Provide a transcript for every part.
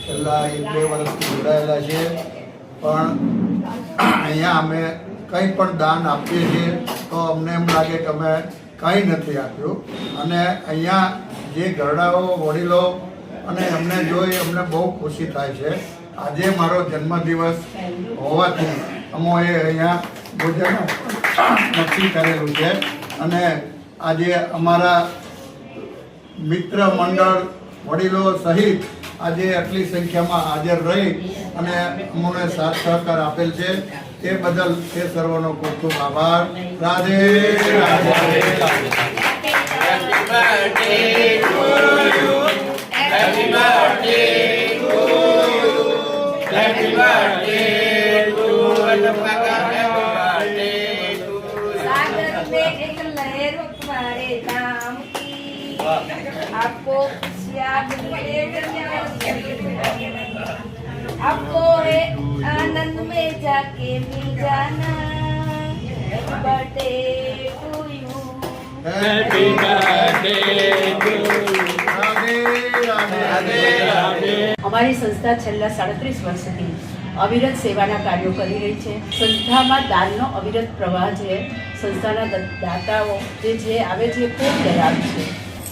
છેલ્લા 1-2 વર્ષથી જોડાયેલા છે, પણ અહીંયા અમે કંઈ પણ દાન આપીએ છીએ તો અમને એમ લાગે કે અમે કંઈ નથી આપ્યું. અને અહીંયા જે ઘરડાઓ વડીલો અને એમને જોઈ અમને બહુ ખુશી થાય છે. આજે મારો જન્મદિવસ હોવાથી અમોએ અહીંયા ભોજન નક્કી કરેલું છે અને આજે અમારા મિત્ર મંડળ વડીલો સહિત આજે આટલી સંખ્યામાં હાજર રહી અને અમને સાથ સહકાર આપેલ છે તે બદલ તે સર્વનો ખૂબ ખૂબ આભાર. રાધે રાધે. आपको आपको है आनंद में जाके मिल जाना. Birthday to you. Happy birthday to you. અમારી સંસ્થા છેલ્લા 37 વર્ષથી અવિરત સેવાના કાર્યો કરી રહી છે. સંસ્થામાં દાનનો અવિરત પ્રવાહ છે. સંસ્થાના દાતાઓ જે આવે છે ખૂબ દયાળુ છે.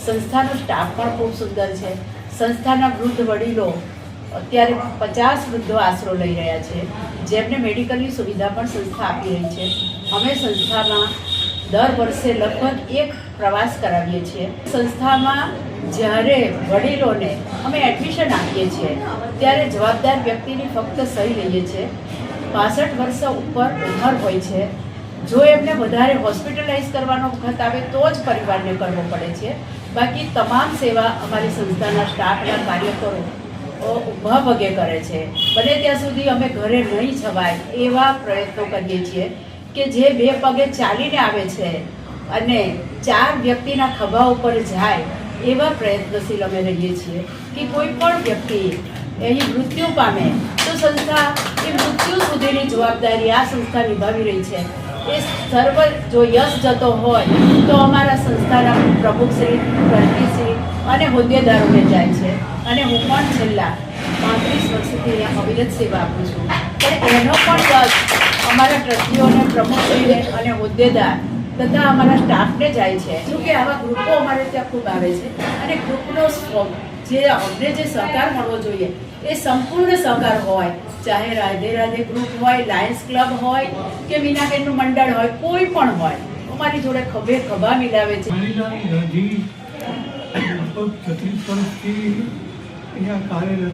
સંસ્થાનો સ્ટાફ પણ ખૂબ સુંદર છે. સંસ્થાના વૃદ્ધ વડીલો અત્યારે 50 વૃદ્ધો આશરો લઈ રહ્યા છે, જેમને મેડિકલની સુવિધા પણ સંસ્થા આપી રહી છે. અમે સંસ્થામાં દર વર્ષે લગભગ એક પ્રવાસ કરાવીએ છીએ. સંસ્થામાં જ્યારે વડીલોને અમે એડમિશન આપીએ છીએ ત્યારે જવાબદાર વ્યક્તિની ફક્ત સહી લઈએ છીએ. 65 વર્ષ ઉપર ઉંમર હોય છે. જો એમને વધારે હોસ્પિટલાઇઝ કરવાનો વખત આવે તો જ પરિવારને કરવો પડે છે. બાકી તમામ સેવા અમારી સંસ્થાના સ્ટાફના કાર્યકરો ઊભા પગે કરે છે. બને ત્યાં સુધી અમે ઘરે નહીં જવાય એવા પ્રયત્નો કરીએ છીએ કે જે 2 પગે ચાલીને આવે છે અને 4 વ્યક્તિના ખભા ઉપર જાય એવા પ્રયત્નશીલ અમે રહીએ છીએ કે કોઈ પણ વ્યક્તિ અહીં મૃત્યુ પામે તો સંસ્થા એ મૃત્યુ સુધીની જવાબદારી આ સંસ્થા નિભાવી રહી છે. એ સર્વ જો યશ જતો હોય તો અમારા સંસ્થાના પ્રમુખશ્રી, ટ્રસ્ટીશ્રી અને હોદ્દેદારોને જાય છે. અને હું પણ છેલ્લા 35 વર્ષથી અહીંયા અવિરત સેવા આપું છું, પણ એનો પણ યશ અમારા ટ્રસ્ટીઓને, પ્રમુખશ્રીને અને હોદ્દેદાર તથા અમારા સ્ટાફને જાય છે. શું કે આવા ગ્રુપો અમારે ત્યાં ખૂબ આવે છે અને ગ્રુપનો જે અમને જે સહકાર મળવો જોઈએ એ સંપૂર્ણ સહકાર હોય, ચાહે રાધે રાધે ગ્રુપ હોય, લાયન્સ ક્લબ હોય કે મીનાબેનનું મંડળ હોય, કોઈ પણ હોય, અમારી જોડે ખભે ખભા મિલાવે છે. 36 વર્ષથી અહીંયા કાર્યરત